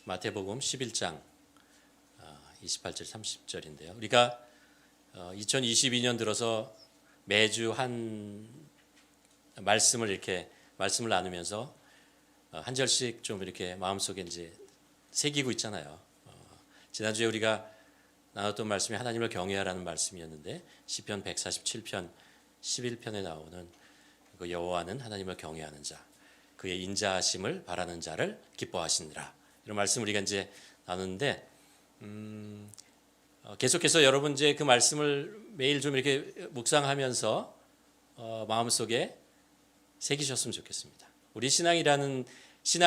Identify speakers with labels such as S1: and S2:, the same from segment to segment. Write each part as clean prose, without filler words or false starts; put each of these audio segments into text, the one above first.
S1: 마태복음 11장 28절 30절인데요. 우리가 2022년 들어서 매주 한 말씀을 나누면서 한 절씩 좀 이렇게 마음속에 이제 새기고 있잖아요. 지난주에 우리가 나눴던 말씀이 하나님을 경외하라는 말씀이었는데 시편 147편 11편에 나오는 그 여호와는 하나님을 경외하는 자, 그의 인자하심을 바라는 자를 기뻐하시니라. 이런 말씀 우리가 이제 나누는데 계속해서 여러분 이제 그 말씀을 매일 좀 이렇게 묵상하면서 마음속에 새기셨으면 좋겠습니다. 우리 신앙이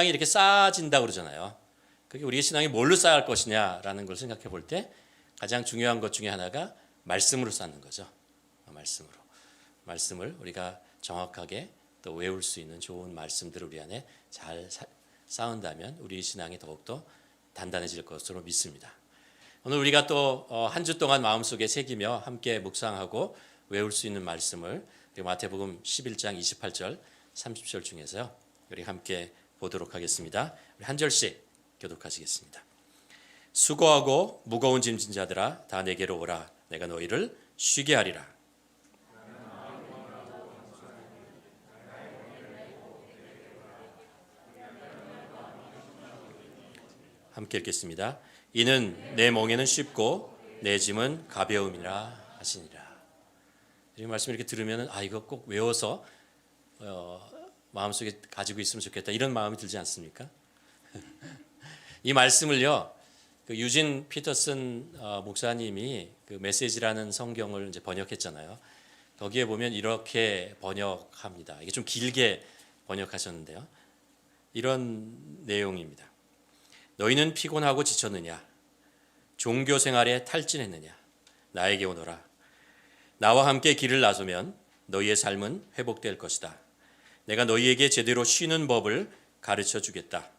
S1: 이렇게 쌓아진다고 그러잖아요. 그게 우리의 신앙이 뭘로 쌓아야 할 것이냐라는 걸 생각해 볼 때 가장 중요한 것 중에 하나가 말씀으로 쌓는 거죠. 말씀을 우리가 정확하게 또 외울 수 있는 좋은 말씀들을 우리 안에 잘 쌓은다면 우리 신앙이 더욱더 단단해질 것으로 믿습니다. 오늘 우리가 또 한 주 동안 마음속에 새기며 함께 묵상하고 외울 수 있는 말씀을 마태복음 11장 28절 30절 중에서요. 우리 함께 보도록 하겠습니다. 우리 한 절씩 교독하시겠습니다. 수고하고 무거운 짐진 자들아 다 내게로 오라. 내가 너희를 쉬게 하리라. 함께 읽겠습니다. 이는 내 멍에는 쉽고 내 짐은 가벼움이라 하시니라. 이 말씀 이렇게 들으면 이거 꼭 외워서 마음속에 가지고 있으면 좋겠다 이런 마음이 들지 않습니까? 이 말씀을요, 그 유진 피터슨 목사님이 그 메시지라는 성경을 이제 번역했잖아요. 거기에 보면 이렇게 번역합니다. 이게 좀 길게 번역하셨는데요. 이런 내용입니다. 너희는 피곤하고 지쳤느냐? 종교 생활에 탈진했느냐? 나에게 오너라. 나와 함께 길을 나서면 너희의 삶은 회복될 것이다. 내가 너희에게 제대로 쉬는 법을 가르쳐 주겠다.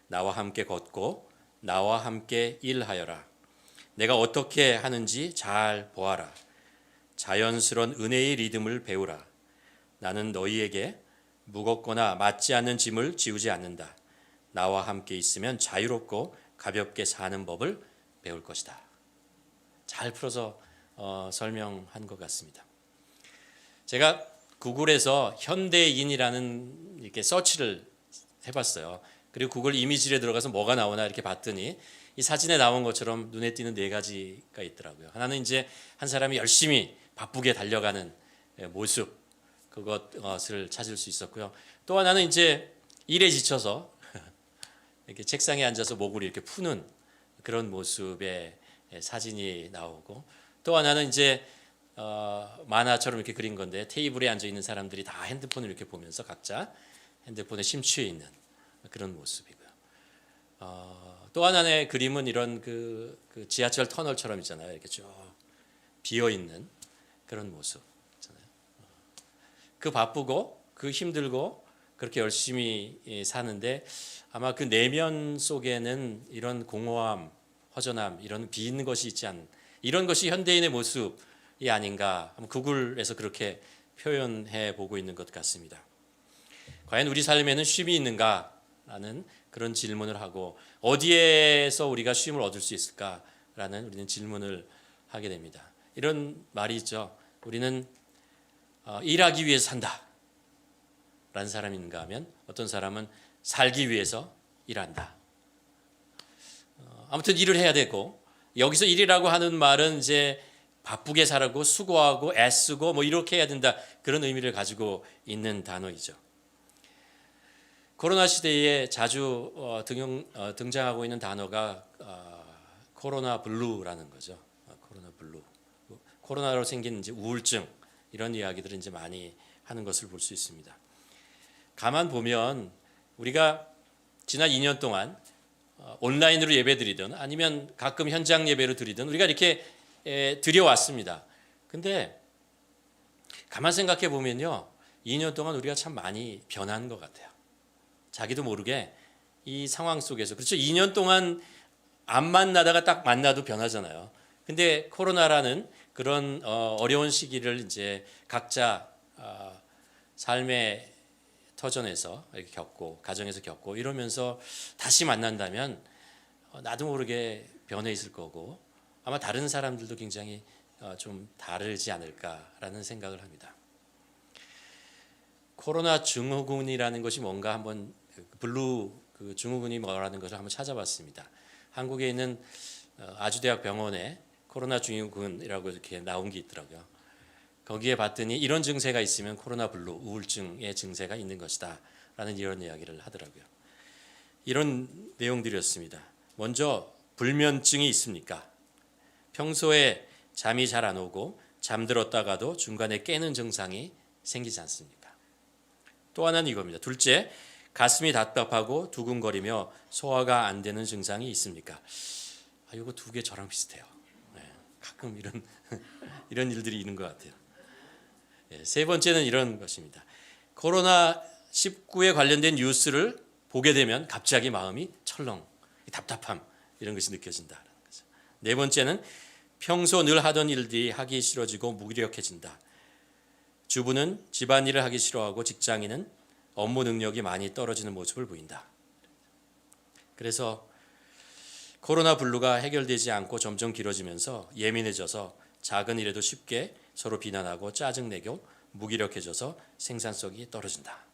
S1: 나와 함께 걷고 나와 함께 일하여라. 내가 어떻게 하는지 잘 보아라. 자연스러운 은혜의 리듬을 배우라. 나는 너희에게 무겁거나 맞지 않는 짐을 지우지 않는다. 나와 함께 있으면 자유롭고 가볍게 사는 법을 배울 것이다. 잘 풀어서 설명한 것 같습니다. 제가 구글에서 현대인이라는 이렇게 서치를 해봤어요. 그리고 구글 이미지에 들어가서 뭐가 나오나 이렇게 봤더니 이 사진에 나온 것처럼 눈에 띄는 네 가지가 있더라고요. 하나는 이제 한 사람이 열심히 바쁘게 달려가는 모습, 그것을 찾을 수 있었고요. 또 하나는 이제 일에 지쳐서 이렇게 책상에 앉아서 목을 이렇게 푸는 그런 모습의 사진이 나오고, 또 하나는 이제 만화처럼 이렇게 그린 건데 테이블에 앉아 있는 사람들이 다 핸드폰을 이렇게 보면서 각자 핸드폰에 심취해 있는 그런 모습이고요. 또 하나의 그림은 이런 그 지하철 터널처럼 있잖아요. 이렇게 쭉 비어 있는 그런 모습 있잖아요. 그 바쁘고 그 힘들고 그렇게 열심히 사는데 아마 그 내면 속에는 이런 공허함, 허전함, 이런 빈 것이 있지 않은 이런 것이 현대인의 모습이 아닌가, 구글에서 그렇게 표현해 보고 있는 것 같습니다. 과연 우리 삶에는 쉼이 있는가라는 그런 질문을 하고 어디에서 우리가 쉼을 얻을 수 있을까라는 우리는 질문을 하게 됩니다. 이런 말이 있죠. 우리는 일하기 위해서 산다 라는 사람인가 하면 어떤 사람은 살기 위해서 일한다. 아무튼 일을 해야 되고, 여기서 일이라고 하는 말은 이제 바쁘게 살고 수고하고 애쓰고 뭐 이렇게 해야 된다, 그런 의미를 가지고 있는 단어이죠. 코로나 시대에 자주 등장하고 있는 단어가 코로나 블루라는 거죠. 코로나 블루. 코로나로 생긴 이제 우울증, 이런 이야기들을 이제 많이 하는 것을 볼 수 있습니다. 가만 보면 우리가 지난 2년 동안 온라인으로 예배드리든 아니면 가끔 현장 예배로 드리든 우리가 이렇게 드려왔습니다. 근데 가만 생각해 보면요, 2년 동안 우리가 참 많이 변한 것 같아요. 자기도 모르게 이 상황 속에서, 그렇죠, 2년 동안 안 만나다가 딱 만나도 변하잖아요. 근데 코로나라는 그런 어려운 시기를 이제 각자 삶의 터전에서 이렇게 겪고 가정에서 겪고 이러면서 다시 만난다면 나도 모르게 변해 있을 거고 아마 다른 사람들도 굉장히 좀 다르지 않을까라는 생각을 합니다. 코로나 증후군이라는 것이 뭔가 한번 블루 그 증후군이 뭐라는 것을 한번 찾아봤습니다. 한국에 있는 아주대학 병원에 코로나 증후군이라고 이렇게 나온 게 있더라고요. 거기에 봤더니 이런 증세가 있으면 코로나 블루 우울증의 증세가 있는 것이다 라는 이런 이야기를 하더라고요. 이런 내용들이었습니다. 먼저 불면증이 있습니까? 평소에 잠이 잘 안 오고 잠들었다가도 중간에 깨는 증상이 생기지 않습니까? 또 하나는 이겁니다. 둘째, 가슴이 답답하고 두근거리며 소화가 안 되는 증상이 있습니까? 이거 두 개 저랑 비슷해요. 가끔 이런 이런 일들이 있는 것 같아요. 세 번째는 이런 것입니다. 코로나19에 관련된 뉴스를 보게 되면 갑자기 마음이 철렁, 답답함 이런 것이 느껴진다는 거죠. 네 번째는 평소 늘 하던 일들이 하기 싫어지고 무기력해진다. 주부는 집안일을 하기 싫어하고 직장인은 업무 능력이 많이 떨어지는 모습을 보인다. 그래서 코로나 블루가 해결되지 않고 점점 길어지면서 예민해져서 작은 일에도 쉽게 서로 비난하고 짜증내고 무기력해져서 생산성이 떨어진다.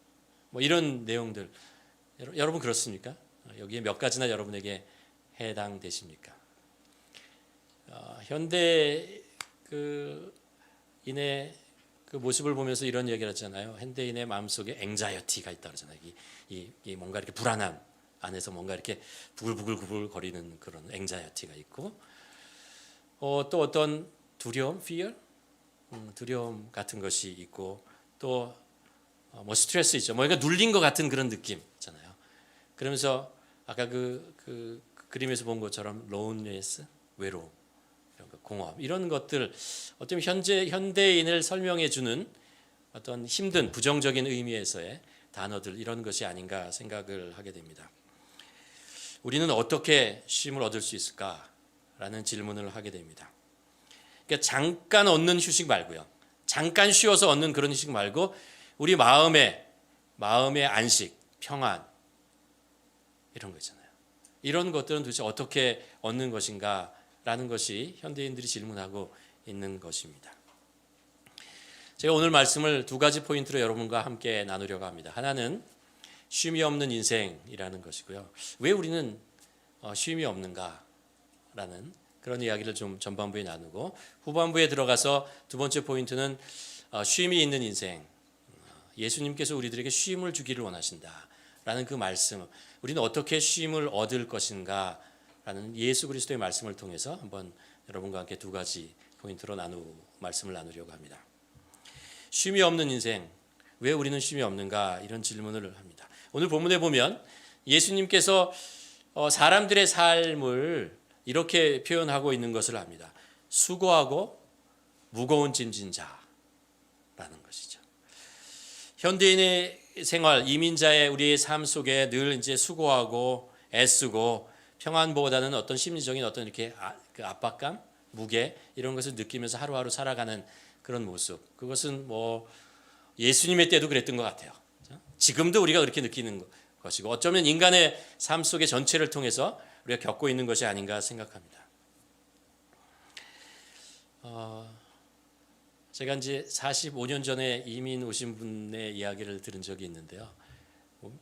S1: 뭐 이런 내용들 여러분 그렇습니까? 여기에 몇 가지나 여러분에게 해당되십니까? 현대 인의 그 모습을 보면서 이런 얘기를 하잖아요. 현대인의 마음속에 앵자이어티가 있다 그러잖아요. 이 뭔가 이렇게 불안함 안에서 뭔가 이렇게 부글부글 거리는 그런 앵자이어티가 있고 또 어떤 두려움, fear, 두려움 같은 것이 있고 또 뭐 스트레스 있죠. 뭐 그러니까 눌린 것 같은 그런 느낌 있잖아요. 그러면서 아까 그 그림에서 본 것처럼 loneliness, 외로움, 이런 거, 공허함 이런 것들 어쩌면 현대인을 설명해 주는 어떤 힘든 부정적인 의미에서의 단어들 이런 것이 아닌가 생각을 하게 됩니다. 우리는 어떻게 쉼을 얻을 수 있을까라는 질문을 하게 됩니다. 그러니까 잠깐 얻는 휴식 말고요. 잠깐 쉬어서 얻는 그런 휴식 말고 우리 마음의 안식, 평안 이런 거 있잖아요. 이런 것들은 도대체 어떻게 얻는 것인가라는 것이 현대인들이 질문하고 있는 것입니다. 제가 오늘 말씀을 두 가지 포인트로 여러분과 함께 나누려고 합니다. 하나는 쉼이 없는 인생이라는 것이고요. 왜 우리는 쉼이 없는가라는 그런 이야기를 좀 전반부에 나누고 후반부에 들어가서 두 번째 포인트는 쉼이 있는 인생, 예수님께서 우리들에게 쉼을 주기를 원하신다라는 그 말씀, 우리는 어떻게 쉼을 얻을 것인가라는 예수 그리스도의 말씀을 통해서 한번 여러분과 함께 두 가지 포인트로 말씀을 나누려고 합니다. 쉼이 없는 인생, 왜 우리는 쉼이 없는가 이런 질문을 합니다. 오늘 본문에 보면 예수님께서 사람들의 삶을 이렇게 표현하고 있는 것을 압니다. 수고하고 무거운 짐진 자라는 것이죠. 현대인의 생활, 이민자의 우리의 삶 속에 늘 이제 수고하고 애쓰고 평안보다는 어떤 심리적인 어떤 이렇게 그 압박감, 무게 이런 것을 느끼면서 하루하루 살아가는 그런 모습. 그것은 뭐 예수님의 때도 그랬던 것 같아요. 지금도 우리가 그렇게 느끼는 것이고 어쩌면 인간의 삶 속의 전체를 통해서 우리가 겪고 있는 것이 아닌가 생각합니다. 제가 이제 45년 전에 이민 오신 분의 이야기를 들은 적이 있는데요.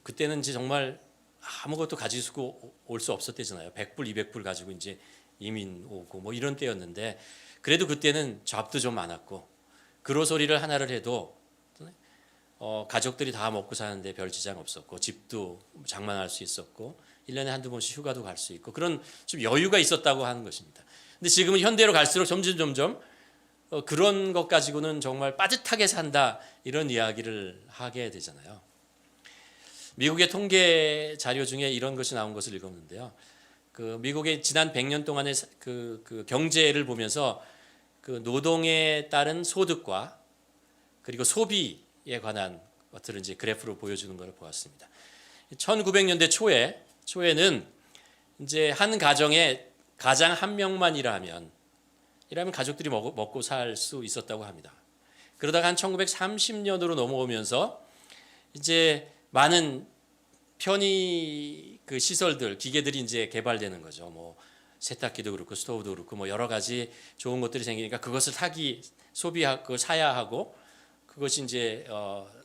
S1: 그때는 이제 정말 아무것도 가지고 올 수 없었대잖아요. 100불, 200불 가지고 이제 이민 오고 뭐 이런 때였는데 그래도 그때는 잡도 좀 많았고 그로소리를 하나를 해도 가족들이 다 먹고 사는데 별 지장 없었고 집도 장만할 수 있었고 1년에 한두 번씩 휴가도 갈 수 있고 그런 좀 여유가 있었다고 하는 것입니다. 근데 지금은 현대로 갈수록 점점 그런 것 가지고는 정말 빠듯하게 산다 이런 이야기를 하게 되잖아요. 미국의 통계 자료 중에 이런 것이 나온 것을 읽었는데요. 그 미국의 지난 100년 동안의 그 경제를 보면서 그 노동에 따른 소득과 그리고 소비에 관한 것들을 이제 그래프로 보여주는 것을 보았습니다. 1900년대 초에는 이제 한 가정에 가장 한 명만 일하면 가족들이 먹고 살 수 있었다고 합니다. 그러다가 한 1930년으로 넘어오면서 이제 많은 편의 그 시설들, 기계들이 이제 개발되는 거죠. 뭐 세탁기도 그렇고 스토브도 그렇고 뭐 여러 가지 좋은 것들이 생기니까 그것을 소비하고 사야 하고 그것이 이제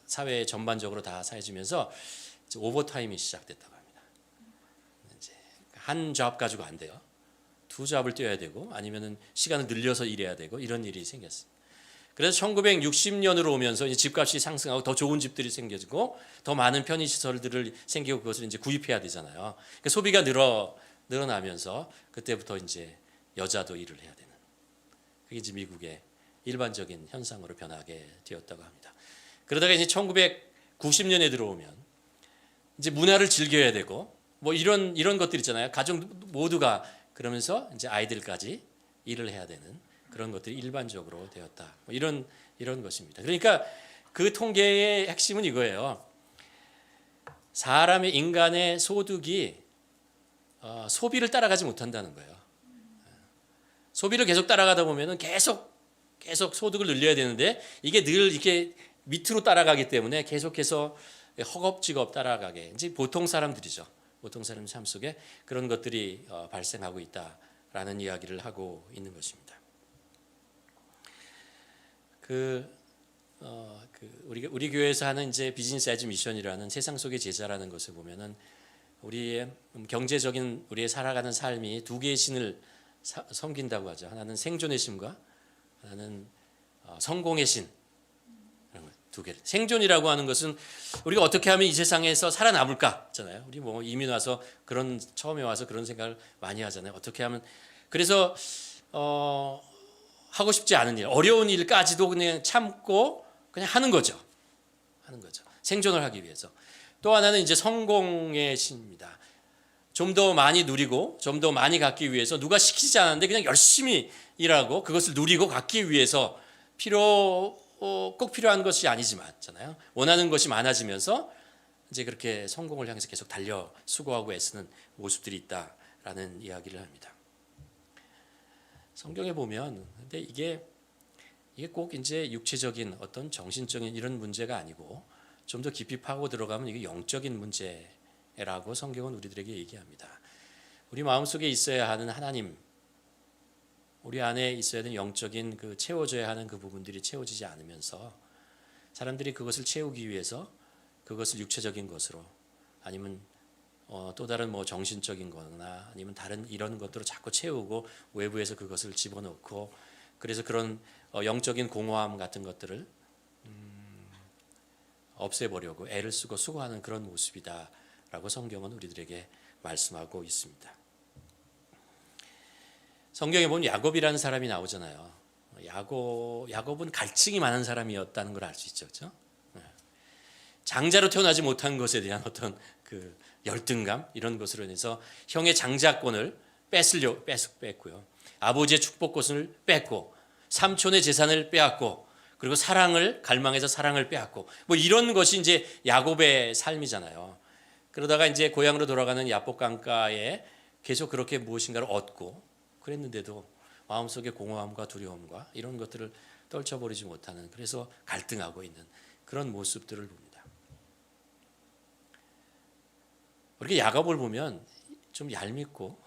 S1: 사회 전반적으로 다 사해지면서 오버타임이 시작됐다고 합니다. 이제 한 잡 가지고 안 돼요. 두 잡을 뛰어야 되고 아니면은 시간을 늘려서 일해야 되고 이런 일이 생겼습니다. 그래서 1960년으로 오면서 이제 집값이 상승하고 더 좋은 집들이 생겨지고 더 많은 편의시설들을 생기고 그것을 이제 구입해야 되잖아요. 그러니까 소비가 늘어나면서 그때부터 이제 여자도 일을 해야 되는 그게 이제 미국의 일반적인 현상으로 변하게 되었다고 합니다. 그러다가 이제 1990년에 들어오면 이제 문화를 즐겨야 되고 뭐 이런 것들 있잖아요. 가족 모두가 그러면서 이제 아이들까지 일을 해야 되는 그런 것들이 일반적으로 되었다. 뭐 이런 것입니다. 그러니까 그 통계의 핵심은 이거예요. 사람의 인간의 소득이 소비를 따라가지 못한다는 거예요. 소비를 계속 따라가다 보면은 계속 소득을 늘려야 되는데 이게 늘 이렇게 밑으로 따라가기 때문에 계속해서 허겁지겁 따라가게 이제 보통 사람들이죠. 보통 사람 삶 속에 그런 것들이 발생하고 있다라는 이야기를 하고 있는 것입니다. 우리 교회에서 하는 이제 비즈니스 에즈 미션이라는 세상 속의 제자라는 것을 보면은 우리의 경제적인 우리의 살아가는 삶이 두 개의 신을 섬긴다고 하죠. 하나는 생존의 신과 하나는 성공의 신. 두 개. 생존이라고 하는 것은 우리가 어떻게 하면 이 세상에서 살아남을까잖아요. 우리 뭐 이민 와서 처음에 와서 그런 생각을 많이 하잖아요. 어떻게 하면 그래서 하고 싶지 않은 일, 어려운 일까지도 그냥 참고 그냥 하는 거죠. 생존을 하기 위해서. 또 하나는 이제 성공의 신입니다. 좀 더 많이 누리고 좀 더 많이 갖기 위해서 누가 시키지 않았는데 그냥 열심히 일하고 그것을 누리고 갖기 위해서 꼭 필요한 것이 아니지만잖아요. 원하는 것이 많아지면서 이제 그렇게 성공을 향해서 계속 달려 수고하고 애쓰는 모습들이 있다라는 이야기를 합니다. 성경에 보면 근데 이게 꼭 이제 육체적인 어떤 정신적인 이런 문제가 아니고 좀 더 깊이 파고 들어가면 이게 영적인 문제라고 성경은 우리들에게 얘기합니다. 우리 마음속에 있어야 하는 하나님, 우리 안에 있어야 되는 영적인 그 채워져야 하는 그 부분들이 채워지지 않으면서 사람들이 그것을 채우기 위해서 그것을 육체적인 것으로 아니면 또 다른 뭐 정신적인 거나 아니면 다른 이런 것들로 자꾸 채우고 외부에서 그것을 집어넣고 그래서 그런 영적인 공허함 같은 것들을 없애보려고 애를 쓰고 수고하는 그런 모습이다라고 성경은 우리들에게 말씀하고 있습니다. 성경에 보면 야곱이라는 사람이 나오잖아요. 야곱은 갈증이 많은 사람이었다는 걸 알 수 있죠, 그렇죠? 장자로 태어나지 못한 것에 대한 어떤 그 열등감 이런 것으로 인해서 형의 장자권을 뺐고요. 아버지의 축복권을 뺐고 삼촌의 재산을 빼앗고 그리고 사랑을 갈망해서 사랑을 빼앗고 뭐 이런 것이 이제 야곱의 삶이잖아요. 그러다가 이제 고향으로 돌아가는 야복 강가에 계속 그렇게 무엇인가를 얻고 그랬는데도 마음속에 공허함과 두려움과 이런 것들을 떨쳐버리지 못하는 그래서 갈등하고 있는 그런 모습들을 봅니다. 우리가 야곱을 보면 좀 얄밉고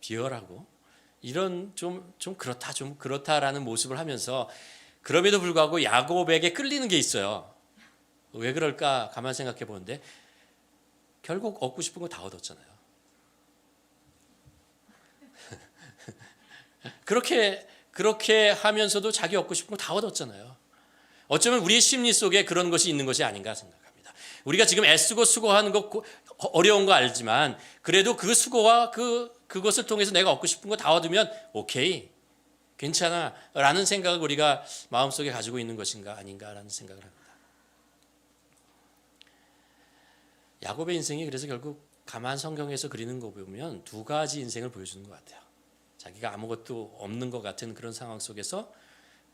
S1: 비열하고 이런 좀 그렇다라는 모습을 하면서 그럼에도 불구하고 야곱에게 끌리는 게 있어요. 왜 그럴까 가만 생각해 보는데 결국 얻고 싶은 거 다 얻었잖아요. 그렇게 하면서도 자기 얻고 싶은 거 다 얻었잖아요. 어쩌면 우리의 심리 속에 그런 것이 있는 것이 아닌가 생각합니다. 우리가 지금 애쓰고 수고하는 거 어려운 거 알지만 그래도 그 수고와 그것을 통해서 내가 얻고 싶은 거 다 얻으면 오케이 괜찮아 라는 생각을 우리가 마음속에 가지고 있는 것인가 아닌가라는 생각을 합니다. 야곱의 인생이 그래서 결국 가만 성경에서 그리는 거 보면 두 가지 인생을 보여주는 것 같아요. 자기가 아무것도 없는 것 같은 그런 상황 속에서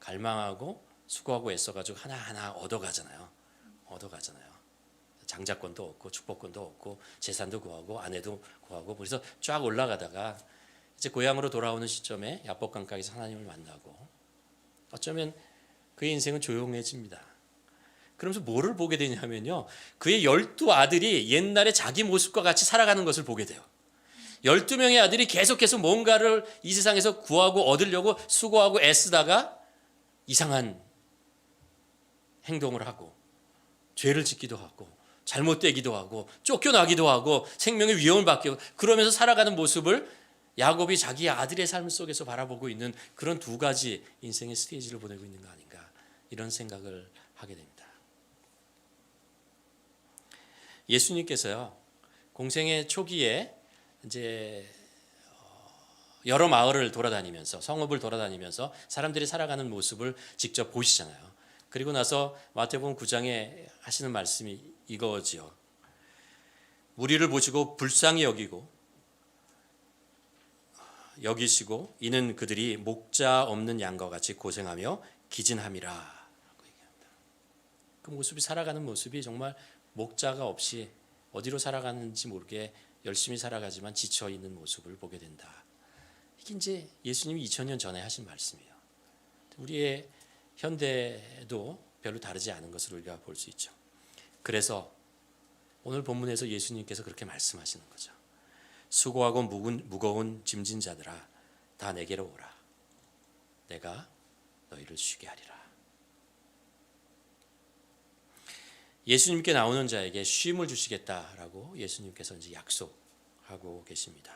S1: 갈망하고 수고하고 애써가지고 하나하나 얻어가잖아요. 장자권도 얻고 축복권도 얻고 재산도 구하고 아내도 구하고 그래서 쫙 올라가다가 이제 고향으로 돌아오는 시점에 야복 강가에서 하나님을 만나고 어쩌면 그의 인생은 조용해집니다. 그러면서 뭐를 보게 되냐면요. 그의 12아들이 옛날에 자기 모습과 같이 살아가는 것을 보게 돼요. 12명의 아들이 계속해서 뭔가를 이 세상에서 구하고 얻으려고 수고하고 애쓰다가 이상한 행동을 하고 죄를 짓기도 하고 잘못되기도 하고 쫓겨나기도 하고 생명의 위험을 받기도 하고 그러면서 살아가는 모습을 야곱이 자기 아들의 삶 속에서 바라보고 있는 그런 두 가지 인생의 스테이지를 보내고 있는 거 아닌가 이런 생각을 하게 됩니다. 예수님께서요 공생의 초기에 이제 여러 마을을 돌아다니면서 성읍을 돌아다니면서 사람들이 살아가는 모습을 직접 보시잖아요. 그리고 나서 마태복음 9장에 하시는 말씀이 이거지요. 무리를 보시고 불쌍히 여기시고 이는 그들이 목자 없는 양과 같이 고생하며 기진함이라 라고 얘기합니다. 그 모습이 살아가는 모습이 정말 목자가 없이 어디로 살아가는지 모르게 열심히 살아가지만 지쳐 있는 모습을 보게 된다. 이게 이제 예수님이 2000년 전에 하신 말씀이에요. 우리의 현대도 별로 다르지 않은 것을 우리가 볼 수 있죠. 그래서 오늘 본문에서 예수님께서 그렇게 말씀하시는 거죠. 수고하고 무거운 짐진 자들아 다 내게로 오라. 내가 너희를 쉬게 하리라. 예수님께 나오는 자에게 쉼을 주시겠다라고 예수님께서 이제 약속하고 계십니다.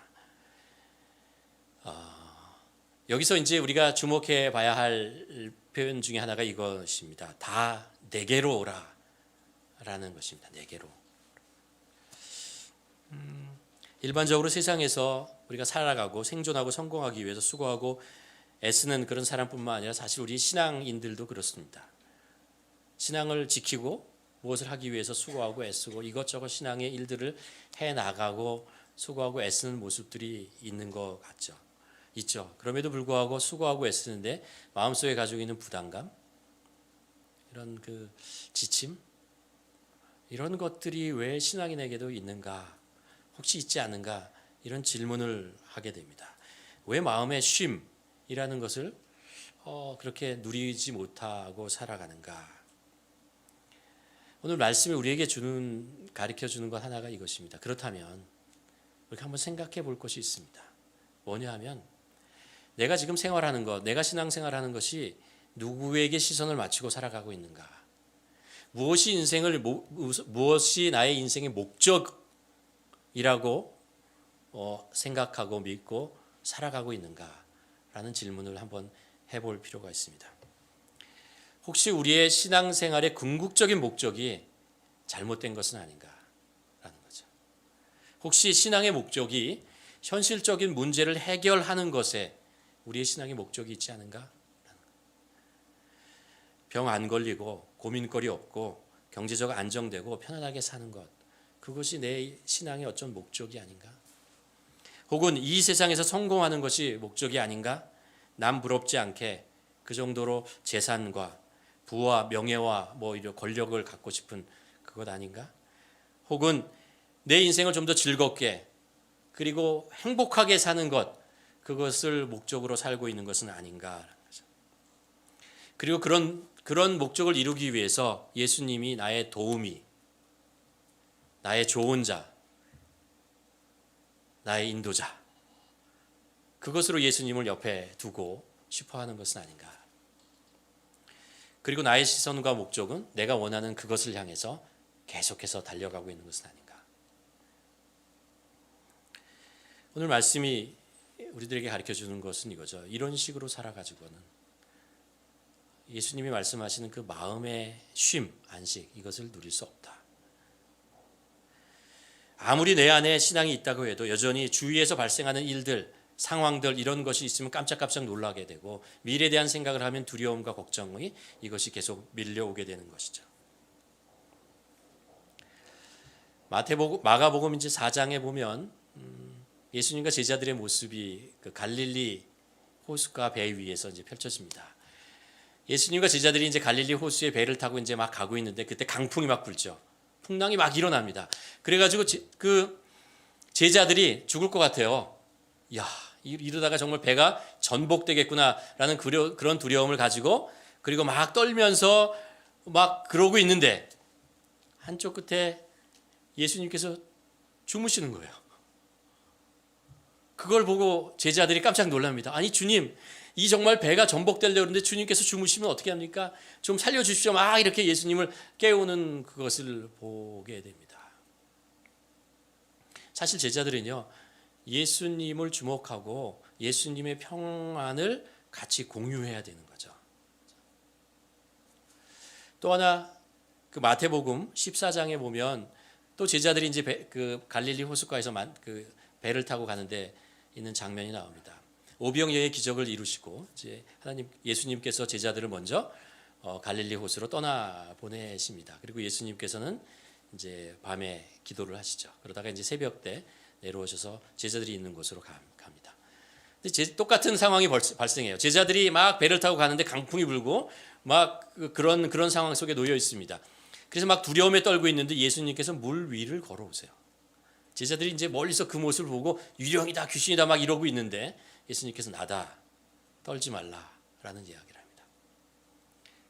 S1: 여기서 이제 우리가 주목해 봐야 할 표현 중에 하나가 이것입니다. 다 내게로 오라라는 것입니다. 내게로. 일반적으로 세상에서 우리가 살아가고 생존하고 성공하기 위해서 수고하고 애쓰는 그런 사람뿐만 아니라 사실 우리 신앙인들도 그렇습니다. 신앙을 지키고 무엇을 하기 위해서 수고하고 애쓰고 이것저것 신앙의 일들을 해나가고 수고하고 애쓰는 모습들이 있는 것 같죠. 있죠. 그럼에도 불구하고 수고하고 애쓰는데 마음속에 가지고 있는 부담감, 이런 그 지침, 이런 것들이 왜 신앙인에게도 있는가, 혹시 있지 않은가 이런 질문을 하게 됩니다. 왜 마음의 쉼이라는 것을 그렇게 누리지 못하고 살아가는가? 오늘 말씀이 우리에게 가르쳐 주는 것 하나가 이것입니다. 그렇다면 우리가 한번 생각해 볼 것이 있습니다. 뭐냐 하면 내가 지금 생활하는 것, 내가 신앙생활하는 것이 누구에게 시선을 맞추고 살아가고 있는가? 무엇이 나의 인생의 목적이라고 생각하고 믿고 살아가고 있는가라는 질문을 한번 해볼 필요가 있습니다. 혹시 우리의 신앙생활의 궁극적인 목적이 잘못된 것은 아닌가라는 거죠. 혹시 신앙의 목적이 현실적인 문제를 해결하는 것에 우리의 신앙의 목적이 있지 않은가? 병 안 걸리고 고민거리 없고 경제적 안정되고 편안하게 사는 것, 그것이 내 신앙의 어떤 목적이 아닌가? 혹은 이 세상에서 성공하는 것이 목적이 아닌가? 남 부럽지 않게 그 정도로 재산과 부와 명예와 이런 권력을 갖고 싶은 그것 아닌가? 혹은 내 인생을 좀 더 즐겁게 그리고 행복하게 사는 것, 그것을 목적으로 살고 있는 것은 아닌가? 그리고 그런 목적을 이루기 위해서 예수님이 나의 도우미, 나의 조언자, 나의 인도자, 그것으로 예수님을 옆에 두고 싶어 하는 것은 아닌가? 그리고 나의 시선과 목적은 내가 원하는 그것을 향해서 계속해서 달려가고 있는 것은 아닌가? 오늘 말씀이 우리들에게 가르쳐 주는 것은 이거죠. 이런 식으로 살아가지고는 예수님이 말씀하시는 그 마음의 쉼, 안식, 이것을 누릴 수 없다. 아무리 내 안에 신앙이 있다고 해도 여전히 주위에서 발생하는 일들, 상황들 이런 것이 있으면 깜짝깜짝 놀라게 되고 미래에 대한 생각을 하면 두려움과 걱정이 이것이 계속 밀려오게 되는 것이죠. 마가복음 이제 4장에 보면 예수님과 제자들의 모습이 그 갈릴리 호숫가 배 위에서 이제 펼쳐집니다. 예수님과 제자들이 이제 갈릴리 호수에 배를 타고 이제 막 가고 있는데 그때 강풍이 막 불죠. 풍랑이 막 일어납니다. 그래가지고 그 제자들이 죽을 것 같아요. 야, 이러다가 정말 배가 전복되겠구나라는 그런 두려움을 가지고 그리고 막 떨면서 막 그러고 있는데 한쪽 끝에 예수님께서 주무시는 거예요. 그걸 보고 제자들이 깜짝 놀랍니다. 아니 주님, 이 정말 배가 전복되려고 그러는데 주님께서 주무시면 어떻게 합니까? 좀 살려주십시오. 막 이렇게 예수님을 깨우는 그것을 보게 됩니다. 사실 제자들은요, 예수님을 주목하고 예수님의 평안을 같이 공유해야 되는 거죠. 또 하나 그 마태복음 14장에 보면 또 제자들이 이제 그 갈릴리 호숫가에서 그 배를 타고 가는데 있는 장면이 나옵니다. 오병이어의 기적을 이루시고 이제 예수님께서 제자들을 먼저 갈릴리 호수로 떠나 보내십니다. 그리고 예수님께서는 이제 밤에 기도를 하시죠. 그러다가 이제 새벽 때 내려오셔서 제자들이 있는 곳으로 갑니다. 근데 똑같은 상황이 발생해요. 제자들이 막 배를 타고 가는데 강풍이 불고 막 그런 상황 속에 놓여 있습니다. 그래서 막 두려움에 떨고 있는데 예수님께서 물 위를 걸어오세요. 제자들이 이제 멀리서 그 모습을 보고 유령이다, 귀신이다 막 이러고 있는데 예수님께서 나다, 떨지 말라라는 이야기를 합니다.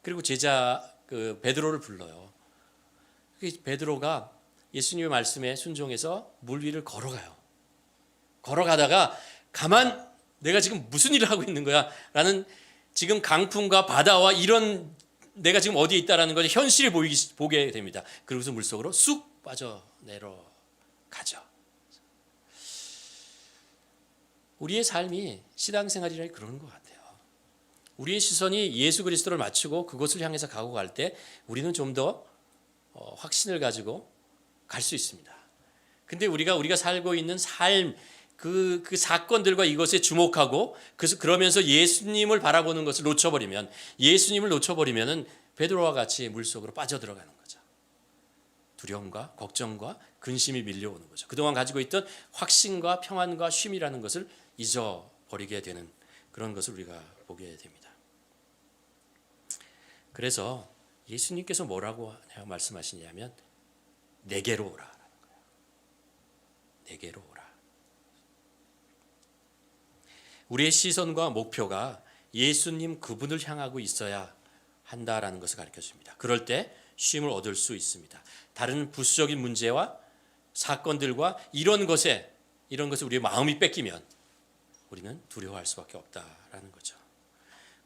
S1: 그리고 제자 베드로를 불러요. 베드로가 예수님의 말씀에 순종해서 물 위를 걸어가요. 걸어가다가 가만, 내가 지금 무슨 일을 하고 있는 거야? 라는 지금 강풍과 바다와 이런 내가 지금 어디에 있다라는 것을 현실이 보게 됩니다. 그러고서 물속으로 쑥 빠져 내려가죠. 우리의 삶이 신앙생활이라니 그러는 것 같아요. 우리의 시선이 예수 그리스도를 맞추고 그것을 향해서 가고 갈 때 우리는 좀 더 확신을 가지고 갈 수 있습니다. 근데 우리가 살고 있는 삶, 그 사건들과 이것에 주목하고 그러면서 예수님을 바라보는 것을 놓쳐버리면, 예수님을 놓쳐버리면은 베드로와 같이 물속으로 빠져들어가는 거죠. 두려움과 걱정과 근심이 밀려오는 거죠. 그동안 가지고 있던 확신과 평안과 쉼이라는 것을 잊어버리게 되는 그런 것을 우리가 보게 됩니다. 그래서 예수님께서 뭐라고 말씀하시냐면 내게로 오라라는 거예요. 내게로 오라. 우리의 시선과 목표가 예수님 그분을 향하고 있어야 한다라는 것을 가르쳐 줍니다. 그럴 때 쉼을 얻을 수 있습니다. 다른 부수적인 문제와 사건들과 이런 것에 우리의 마음이 뺏기면 우리는 두려워할 수밖에 없다라는 거죠.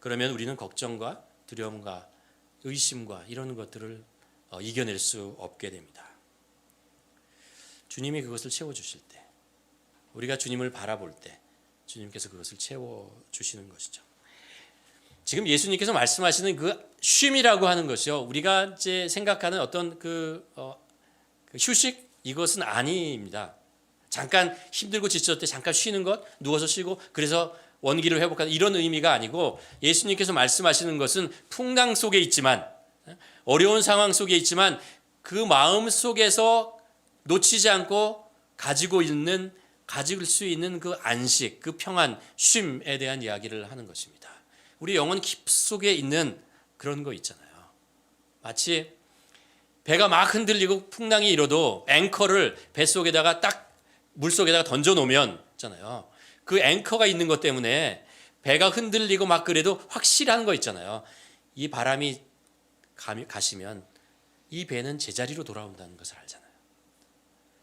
S1: 그러면 우리는 걱정과 두려움과 의심과 이런 것들을 이겨낼 수 없게 됩니다. 주님이 그것을 채워주실 때, 우리가 주님을 바라볼 때 주님께서 그것을 채워주시는 것이죠. 지금 예수님께서 말씀하시는 그 쉼이라고 하는 것이요, 우리가 이제 생각하는 어떤 그 휴식, 이것은 아닙니다. 잠깐 힘들고 지쳤을 때 잠깐 쉬는 것, 누워서 쉬고 그래서 원기를 회복하는 이런 의미가 아니고, 예수님께서 말씀하시는 것은 풍랑 속에 있지만, 어려운 상황 속에 있지만 그 마음 속에서 놓치지 않고 가질 수 있는 그 안식, 그 평안, 쉼에 대한 이야기를 하는 것입니다. 우리 영혼 깊숙에 있는 그런 거 있잖아요. 마치 배가 막 흔들리고 풍랑이 일어도 앵커를 뱃속에다가 딱 물속에다가 던져 놓으면 있잖아요. 그 앵커가 있는 것 때문에 배가 흔들리고 막 그래도 확실한 거 있잖아요. 이 바람이 가시면 이 배는 제자리로 돌아온다는 것을 알잖아요.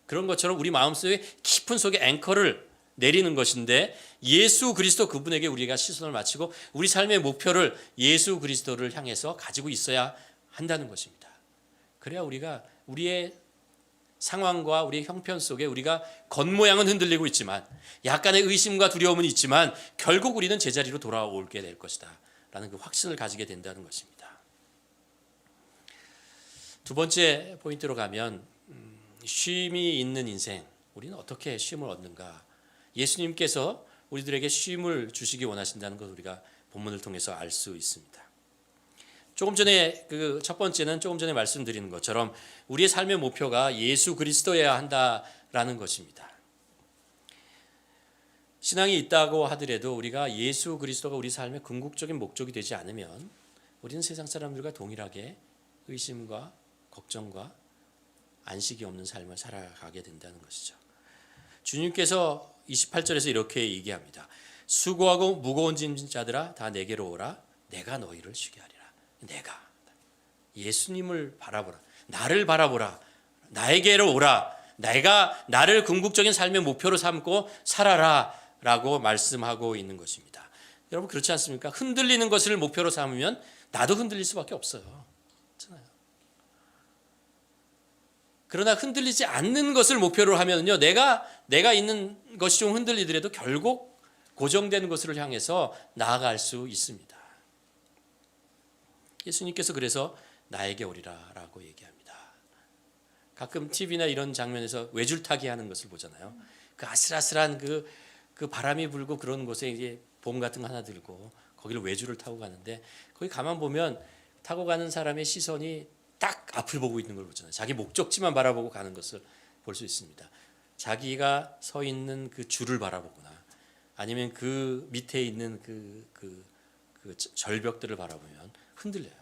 S1: 그런 것처럼 우리 마음속에 깊은 속에 앵커를 내리는 것인데, 예수 그리스도 그분에게 우리가 시선을 맞추고 우리 삶의 목표를 예수 그리스도를 향해서 가지고 있어야 한다는 것입니다. 그래야 우리가 우리의 상황과 우리의 형편 속에 우리가 겉모양은 흔들리고 있지만, 약간의 의심과 두려움은 있지만 결국 우리는 제자리로 돌아오게 될 것이다 라는 그 확신을 가지게 된다는 것입니다. 두 번째 포인트로 가면 쉼이 있는 인생, 우리는 어떻게 쉼을 얻는가? 예수님께서 우리들에게 쉼을 주시기 원하신다는 것을 우리가 본문을 통해서 알 수 있습니다. 조금 전에 첫 번째는 조금 전에 말씀드리는 것처럼 우리의 삶의 목표가 예수 그리스도여야 한다라는 것입니다. 신앙이 있다고 하더라도 우리가 예수 그리스도가 우리 삶의 궁극적인 목적이 되지 않으면 우리는 세상 사람들과 동일하게 의심과 걱정과 안식이 없는 삶을 살아가게 된다는 것이죠. 주님께서 28절에서 이렇게 얘기합니다. 수고하고 무거운 짐진 자들아 다 내게로 오라, 내가 너희를 쉬게 하리라. 내가. 예수님을 바라보라. 나를 바라보라. 나에게로 오라. 내가 나를 궁극적인 삶의 목표로 삼고 살아라 라고 말씀하고 있는 것입니다. 여러분 그렇지 않습니까? 흔들리는 것을 목표로 삼으면 나도 흔들릴 수밖에 없어요. 그렇잖아요. 그러나 흔들리지 않는 것을 목표로 하면요, 내가 있는 것이 좀 흔들리더라도 결국 고정된 것을 향해서 나아갈 수 있습니다. 예수님께서 그래서 나에게 오리라라고 얘기합니다. 가끔 TV나 이런 장면에서 외줄타기 하는 것을 보잖아요. 그 아슬아슬한 그 바람이 불고 그런 곳에 이제 봉 같은 거 하나 들고 거기를 외줄을 타고 가는데, 거기 가만 보면 타고 가는 사람의 시선이 딱 앞을 보고 있는 걸 보잖아요. 자기 목적지만 바라보고 가는 것을 볼 수 있습니다. 자기가 서 있는 그 줄을 바라보거나 아니면 그 밑에 있는 그 절벽들을 바라보면 흔들려요.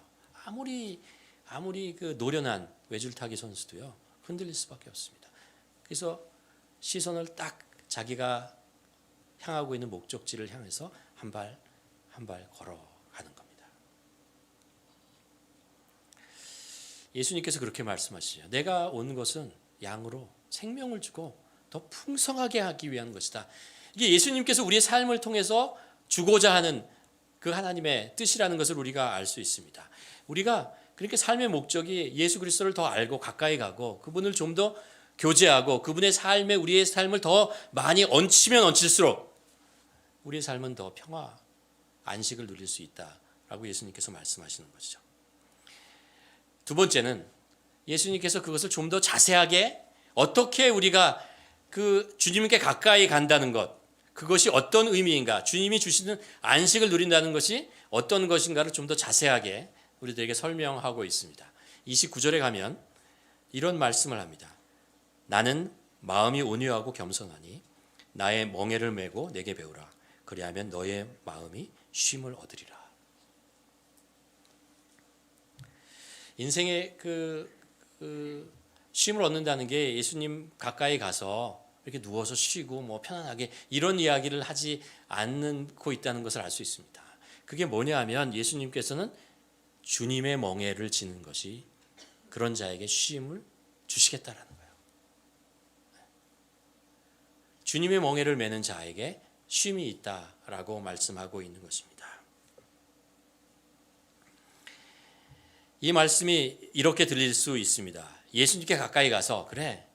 S1: 아무리 그 노련한 외줄타기 선수도요, 흔들릴 수밖에 없습니다. 그래서 시선을 딱 자기가 향하고 있는 목적지를 향해서 한 발 한 발 걸어가는 겁니다. 예수님께서 그렇게 말씀하시죠. 내가 온 것은 양으로 생명을 주고 더 풍성하게 하기 위한 것이다. 이게 예수님께서 우리의 삶을 통해서 주고자 하는 그 하나님의 뜻이라는 것을 우리가 알 수 있습니다. 우리가 그렇게 삶의 목적이 예수 그리스도를 더 알고 가까이 가고 그분을 좀 더 교제하고 그분의 삶에 우리의 삶을 더 많이 얹히면 얹힐수록 우리의 삶은 더 평화, 안식을 누릴 수 있다라고 예수님께서 말씀하시는 것이죠. 두 번째는 예수님께서 그것을 좀 더 자세하게 어떻게 우리가 그 주님께 가까이 간다는 것, 그것이 어떤 의미인가, 주님이 주시는 안식을 누린다는 것이 어떤 것인가를 좀 더 자세하게 우리들에게 설명하고 있습니다. 29절에 가면 이런 말씀을 합니다. 나는 마음이 온유하고 겸손하니 나의 멍에를 메고 내게 배우라. 그리하면 너의 마음이 쉼을 얻으리라. 인생의 그 쉼을 얻는다는 게 예수님 가까이 가서 이렇게 누워서 쉬고 뭐 편안하게 이런 이야기를 하지 않고 있다는 것을 알 수 있습니다. 그게 뭐냐 하면 예수님께서는 주님의 멍에를 지는 것이 그런 자에게 쉼을 주시겠다라는 거예요. 주님의 멍에를 메는 자에게 쉼이 있다라고 말씀하고 있는 것입니다. 이 말씀이 이렇게 들릴 수 있습니다. 예수님께 가까이 가서 그래,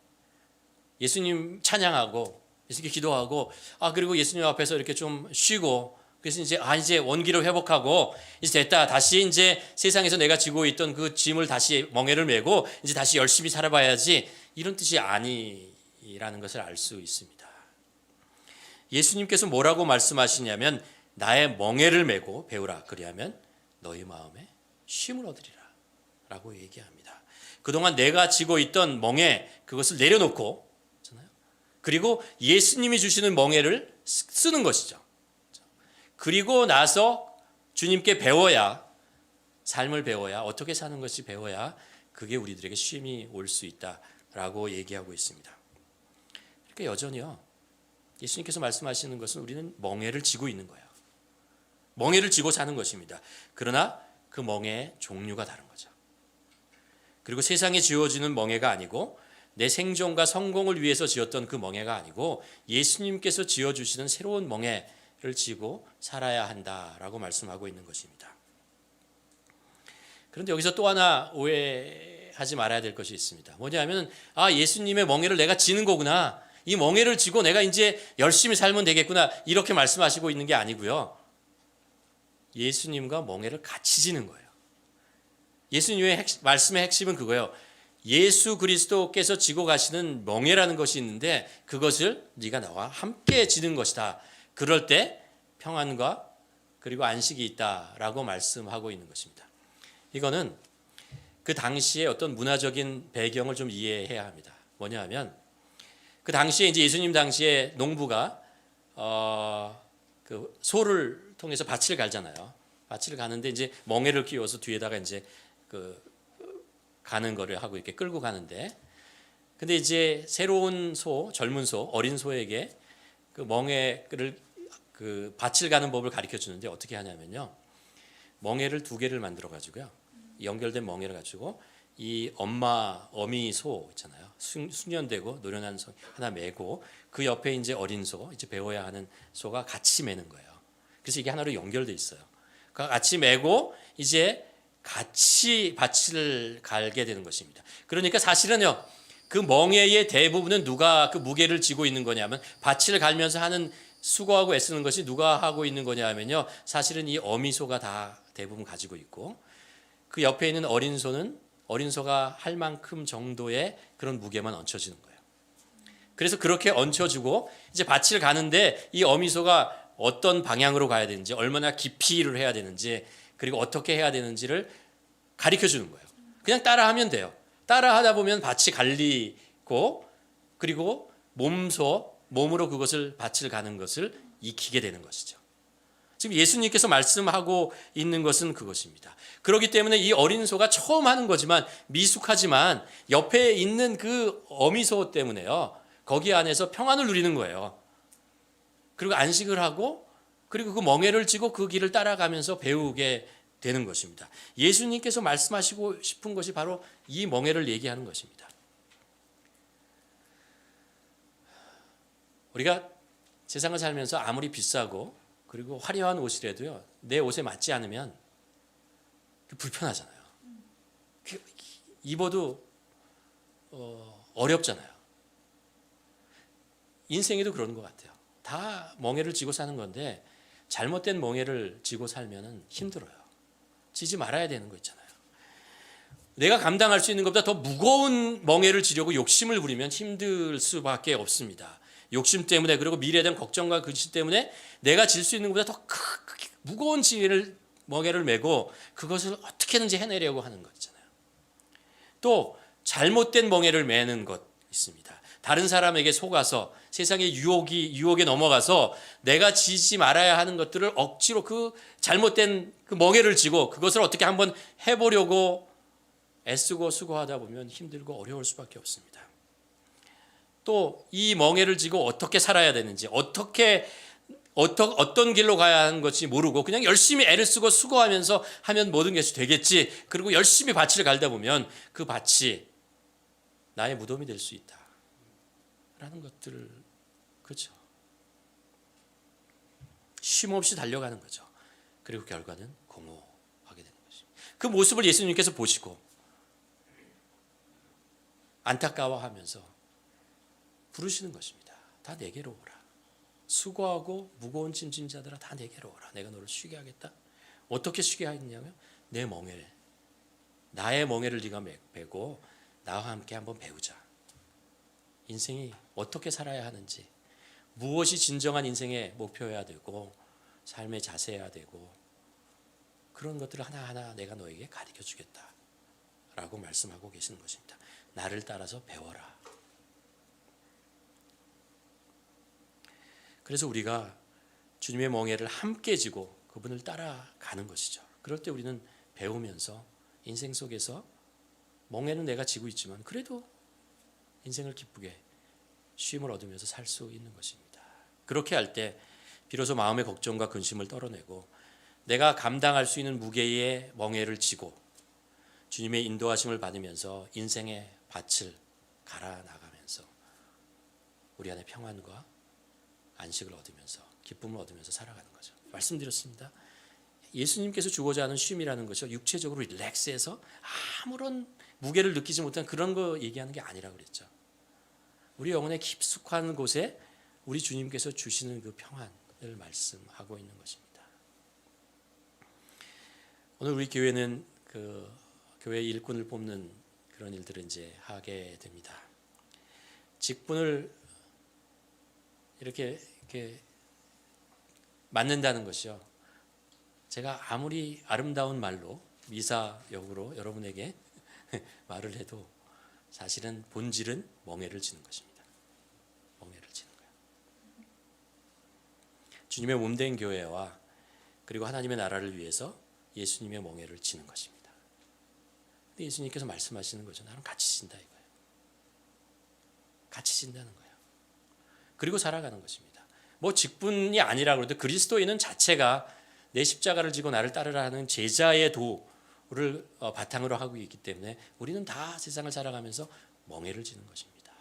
S1: 예수님 찬양하고 예수님께 기도하고 그리고 예수님 앞에서 이렇게 좀 쉬고 그래서 이제 원기를 회복하고 이제 됐다. 다시 이제 세상에서 내가 지고 있던 그 짐을 다시 멍에를 메고 이제 다시 열심히 살아봐야지, 이런 뜻이 아니라는 것을 알 수 있습니다. 예수님께서 뭐라고 말씀하시냐면 나의 멍에를 메고 배우라. 그리하면 너희 마음에 쉼을 얻으리라 라고 얘기합니다. 그동안 내가 지고 있던 멍에 그것을 내려놓고 그리고 예수님이 주시는 멍에를 쓰는 것이죠. 그리고 나서 주님께 배워야, 삶을 배워야, 어떻게 사는 것이 배워야 그게 우리들에게 쉼이 올 수 있다라고 얘기하고 있습니다. 그러니까 여전히요, 예수님께서 말씀하시는 것은 우리는 멍에를 지고 있는 거예요. 멍에를 지고 사는 것입니다. 그러나 그 멍에의 종류가 다른 거죠. 그리고 세상에 지어지는 멍에가 아니고 내 생존과 성공을 위해서 지었던 그 멍에가 아니고 예수님께서 지어주시는 새로운 멍에를 지고 살아야 한다라고 말씀하고 있는 것입니다. 그런데 여기서 또 하나 오해하지 말아야 될 것이 있습니다. 뭐냐면 예수님의 멍에를 내가 지는 거구나, 이 멍에를 지고 내가 이제 열심히 살면 되겠구나, 이렇게 말씀하시고 있는 게 아니고요. 예수님과 멍에를 같이 지는 거예요. 예수님의 말씀의 핵심은 그거예요. 예수 그리스도께서 지고 가시는 멍에라는 것이 있는데 그것을 네가 나와 함께 지는 것이다. 그럴 때 평안과 그리고 안식이 있다라고 말씀하고 있는 것입니다. 이거는 그 당시에 어떤 문화적인 배경을 좀 이해해야 합니다. 뭐냐 하면 그 당시에 이제 예수님 당시에 농부가 그 소를 통해서 밭을 갈잖아요. 밭을 가는데 이제 멍에를 끼워서 뒤에다가 이제 가는 거를 하고 이렇게 끌고 가는데, 근데 이제 새로운 소, 젊은 소, 어린 소에게 그 멍에를 그 밭을 가는 법을 가르쳐 주는데 어떻게 하냐면요, 멍에를 2개를 만들어 가지고요, 연결된 멍에를 가지고 이 어미 소 있잖아요. 숙련되고 노련한 소 하나 메고 그 옆에 이제 어린 소, 이제 배워야 하는 소가 같이 매는 거예요. 그래서 이게 하나로 연결돼 있어요. 그러니까 같이 메고 이제 같이 밭을 갈게 되는 것입니다. 그러니까 사실은요, 그 멍에의 대부분은 누가 그 무게를 지고 있는 거냐면, 밭을 갈면서 하는 수고하고 애쓰는 것이 누가 하고 있는 거냐면요, 사실은 이 어미소가 다 대부분 가지고 있고, 그 옆에 있는 어린 소가 할 만큼 정도의 그런 무게만 얹혀지는 거예요. 그래서 그렇게 얹혀주고 이제 밭을 가는데 이 어미소가 어떤 방향으로 가야 되는지, 얼마나 깊이를 해야 되는지, 그리고 어떻게 해야 되는지를 가르쳐 주는 거예요. 그냥 따라하면 돼요. 따라하다 보면 밭이 갈리고, 그리고 몸으로 그것을 밭을 가는 것을 익히게 되는 것이죠. 지금 예수님께서 말씀하고 있는 것은 그것입니다. 그렇기 때문에 이 어린 소가 처음 하는 거지만, 미숙하지만 옆에 있는 그 어미소 때문에요, 거기 안에서 평안을 누리는 거예요. 그리고 안식을 하고, 그리고 그 멍에를 쥐고 그 길을 따라가면서 배우게 되는 것입니다. 예수님께서 말씀하시고 싶은 것이 바로 이 멍에를 얘기하는 것입니다. 우리가 세상을 살면서 아무리 비싸고 그리고 화려한 옷이라도요, 내 옷에 맞지 않으면 불편하잖아요. 입어도 어렵잖아요. 인생에도 그런 것 같아요. 다 멍에를 쥐고 사는 건데, 잘못된 멍에를 쥐고 살면 힘들어요. 쥐지 말아야 되는 거 있잖아요. 내가 감당할 수 있는 것보다 더 무거운 멍에를 쥐려고 욕심을 부리면 힘들 수밖에 없습니다. 욕심 때문에, 그리고 미래에 대한 걱정과 근심 때문에 내가 질 수 있는 것보다 더 무거운 멍에를 메고 그것을 어떻게든지 해내려고 하는 것 있잖아요. 또 잘못된 멍에를 매는 것 있습니다. 다른 사람에게 속아서 세상의 유혹에 넘어가서 내가 지지 말아야 하는 것들을 억지로 그 잘못된 그 멍에를 쥐고 그것을 어떻게 한번 해보려고 애쓰고 수고하다 보면 힘들고 어려울 수밖에 없습니다. 또 이 멍에를 쥐고 어떻게 살아야 되는지, 어떤 길로 가야 하는 것인지 모르고 그냥 열심히 애를 쓰고 수고하면서 하면 모든 것이 되겠지, 그리고 열심히 밭을 갈다 보면 그 밭이 나의 무덤이 될 수 있다 라는 것들을, 그렇죠, 쉼없이 달려가는 거죠. 그리고 결과는 공허하게 되는 것입니다. 그 모습을 예수님께서 보시고 안타까워하면서 부르시는 것입니다. 다 내게로 오라. 수고하고 무거운 짐진 자들아, 다 내게로 오라. 내가 너를 쉬게 하겠다. 어떻게 쉬게 하겠냐면, 나의 멍에를 네가 메고 나와 함께 한번 배우자. 인생이 어떻게 살아야 하는지, 무엇이 진정한 인생의 목표여야 되고 삶의 자세여야 되고, 그런 것들을 하나하나 내가 너에게 가르쳐 주겠다 라고 말씀하고 계시는 것입니다. 나를 따라서 배워라. 그래서 우리가 주님의 멍에를 함께 지고 그분을 따라가는 것이죠. 그럴 때 우리는 배우면서 인생 속에서 멍에는 내가 지고 있지만 그래도 인생을 기쁘게 쉼을 얻으면서 살 수 있는 것입니다. 그렇게 할 때 비로소 마음의 걱정과 근심을 떨어내고 내가 감당할 수 있는 무게의 멍에를 지고 주님의 인도하심을 받으면서 인생의 밭을 갈아 나가면서 우리 안에 평안과 안식을 얻으면서 기쁨을 얻으면서 살아가는 거죠. 말씀드렸습니다. 예수님께서 주고자 하는 쉼이라는 것이 육체적으로 릴렉스해서 아무런 무게를 느끼지 못한 그런 거 얘기하는 게 아니라고 그랬죠. 우리 영혼의 깊숙한 곳에 우리 주님께서 주시는 그 평안을 말씀하고 있는 것입니다. 오늘 우리 교회는 그 교회 일꾼을 뽑는 그런 일들을 이제 하게 됩니다. 직분을 이렇게 맡는다는 것이요, 제가 아무리 아름다운 말로 미사역으로 여러분에게 말을 해도 사실은 본질은 멍에를 지는 것입니다. 멍에를 지는 거예요. 주님의 몸된 교회와 그리고 하나님의 나라를 위해서 예수님의 멍에를 지는 것입니다. 근데 예수님께서 말씀하시는 거죠. 나는 같이 진다 이거예요. 같이 진다는 거예요. 그리고 살아가는 것입니다. 뭐 직분이 아니라 그래도 그리스도인은 자체가 내 십자가를 지고 나를 따르라 하는 제자의 도로 바탕으로 하고 있기 때문에 우리는 다 세상을 살아가면서 멍해를 지는 것입니다.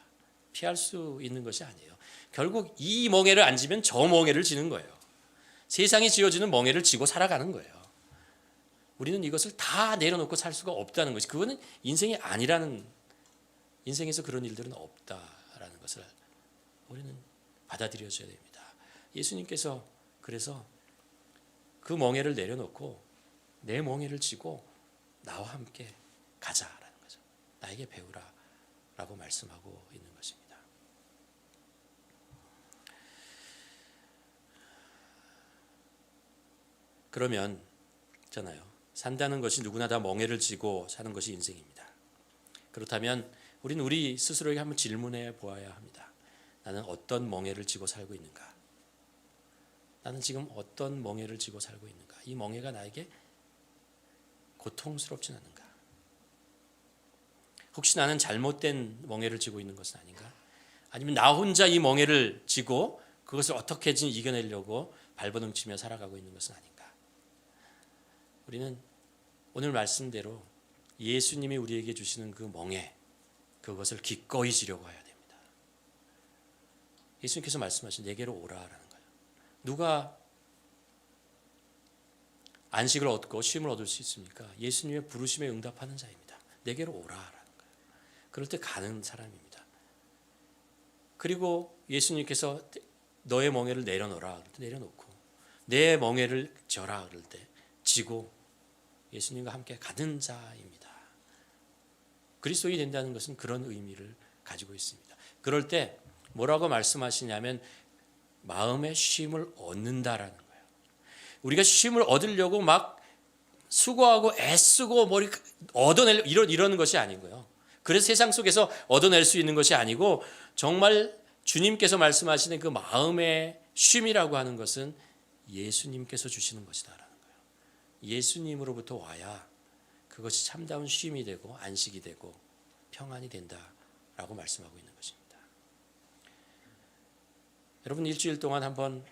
S1: 피할 수 있는 것이 아니에요. 결국 이 멍해를 안 지면 저 멍해를 지는 거예요. 세상이 지어주는 멍해를 지고 살아가는 거예요. 우리는 이것을 다 내려놓고 살 수가 없다는 것이, 그거는 인생이 아니라는, 인생에서 그런 일들은 없다라는 것을 우리는 받아들여줘야 됩니다. 예수님께서 그래서 그 멍해를 내려놓고 내 멍해를 지고 나와 함께 가자라는 거죠. 나에게 배우라 라고 말씀하고 있는 것입니다. 그러면 있잖아요. 산다는 것이 누구나 다 멍해를 지고 사는 것이 인생입니다. 그렇다면 우리는 우리 스스로에게 한번 질문해 보아야 합니다. 나는 어떤 멍해를 지고 살고 있는가? 나는 지금 어떤 멍해를 지고 살고 있는가? 이 멍해가 나에게 고통스럽진 않은가? 혹시 나는 잘못된 멍해를 지고 있는 것은 아닌가? 아니면 나 혼자 이 멍해를 지고 그것을 어떻게든 이겨내려고 발버둥치며 살아가고 있는 것은 아닌가? 우리는 오늘 말씀대로 예수님이 우리에게 주시는 그 멍해, 그것을 기꺼이 지려고 해야 됩니다. 예수님께서 말씀하신 내게로 오라라는 거예요. 누가 안식을 얻고 쉼을 얻을 수 있습니까? 예수님의 부르심에 응답하는 자입니다. 내게로 오라라는 거예요. 그럴 때 가는 사람입니다. 그리고 예수님께서 너의 멍해를 내려놓으라 그럴 때 내려놓고, 내 멍해를 져라 그럴 때 지고 예수님과 함께 가는 자입니다. 그리스도인이 된다는 것은 그런 의미를 가지고 있습니다. 그럴 때 뭐라고 말씀하시냐면 마음의 쉼을 얻는다라는 거예요. 우리가 쉼을 얻으려고 막 수고하고 애쓰고 머리 얻어내려 이러는 것이 아니고요. 그래서 세상 속에서 얻어낼 수 있는 것이 아니고, 정말 주님께서 말씀하시는 그 마음의 쉼이라고 하는 것은 예수님께서 주시는 것이다라는 거예요. 예수님으로부터 와야 그것이 참다운 쉼이 되고 안식이 되고 평안이 된다라고 말씀하고 있는 것입니다. 여러분, 일주일 동안 한번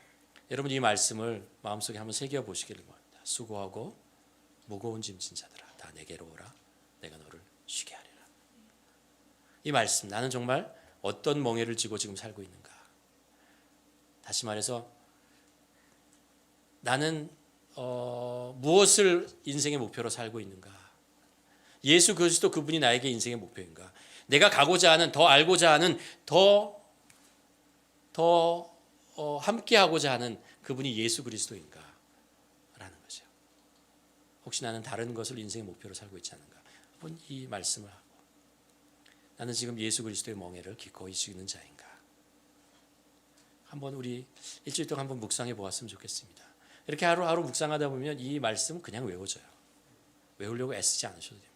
S1: 여러분 이 말씀을 마음속에 한번 새겨 보시기를 바랍니다. 수고하고 무거운 짐진 자들아 다 내게로 오라, 내가 너를 쉬게 하리라. 이 말씀, 나는 정말 어떤 멍해를 지고 지금 살고 있는가? 다시 말해서 나는 무엇을 인생의 목표로 살고 있는가? 예수 그리스도 그분이 나에게 인생의 목표인가? 내가 가고자 하는, 더 알고자 하는, 더 함께하고자 하는 그분이 예수 그리스도인가? 라는 거죠. 혹시 나는 다른 것을 인생의 목표로 살고 있지 않은가? 한번 이 말씀을 하고, 나는 지금 예수 그리스도의 멍에를 기꺼이 지는 자인가? 한번 우리 일주일 동안 한번 묵상해 보았으면 좋겠습니다. 이렇게 하루하루 묵상하다 보면 이 말씀은 그냥 외워져요. 외우려고 애쓰지 않으셔도 됩니다.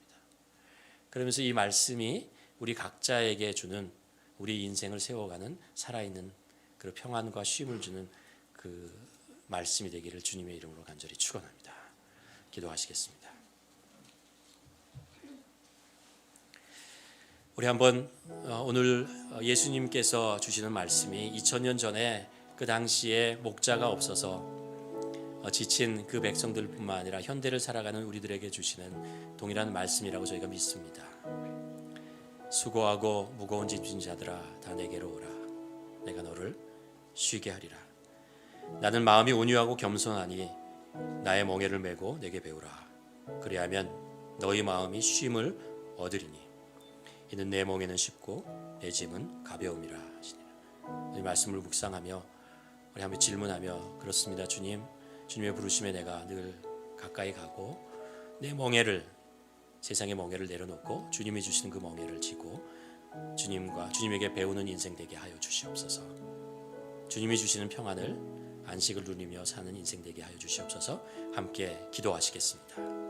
S1: 그러면서 이 말씀이 우리 각자에게 주는, 우리 인생을 세워가는 살아있는 그 평안과 쉼을 주는 그 말씀이 되기를 주님의 이름으로 간절히 축원합니다. 기도하시겠습니다. 우리 한번 오늘 예수님께서 주시는 말씀이 2000년 전에 그 당시에 목자가 없어서 지친 그 백성들뿐만 아니라 현대를 살아가는 우리들에게 주시는 동일한 말씀이라고 저희가 믿습니다. 수고하고 무거운 짐진 자들아 다 내게로 오라, 내가 너를 쉬게 하리라. 나는 마음이 온유하고 겸손하니 나의 멍에를 메고 내게 배우라. 그리하면 너희 마음이 쉼을 얻으리니 이는 내 멍에는 쉽고 내 짐은 가벼움이라 하시니라. 이 말씀을 묵상하며 우리 한번 질문하며, 그렇습니다 주님, 주님의 부르심에 내가 늘 가까이 가고 내 멍에를, 세상의 멍에를 내려놓고 주님이 주시는 그 멍에를 지고 주님과 주님에게 배우는 인생 되게 하여 주시옵소서. 주님이 주시는 평안을, 안식을 누리며 사는 인생 되게 하여 주시옵소서. 함께 기도하시겠습니다.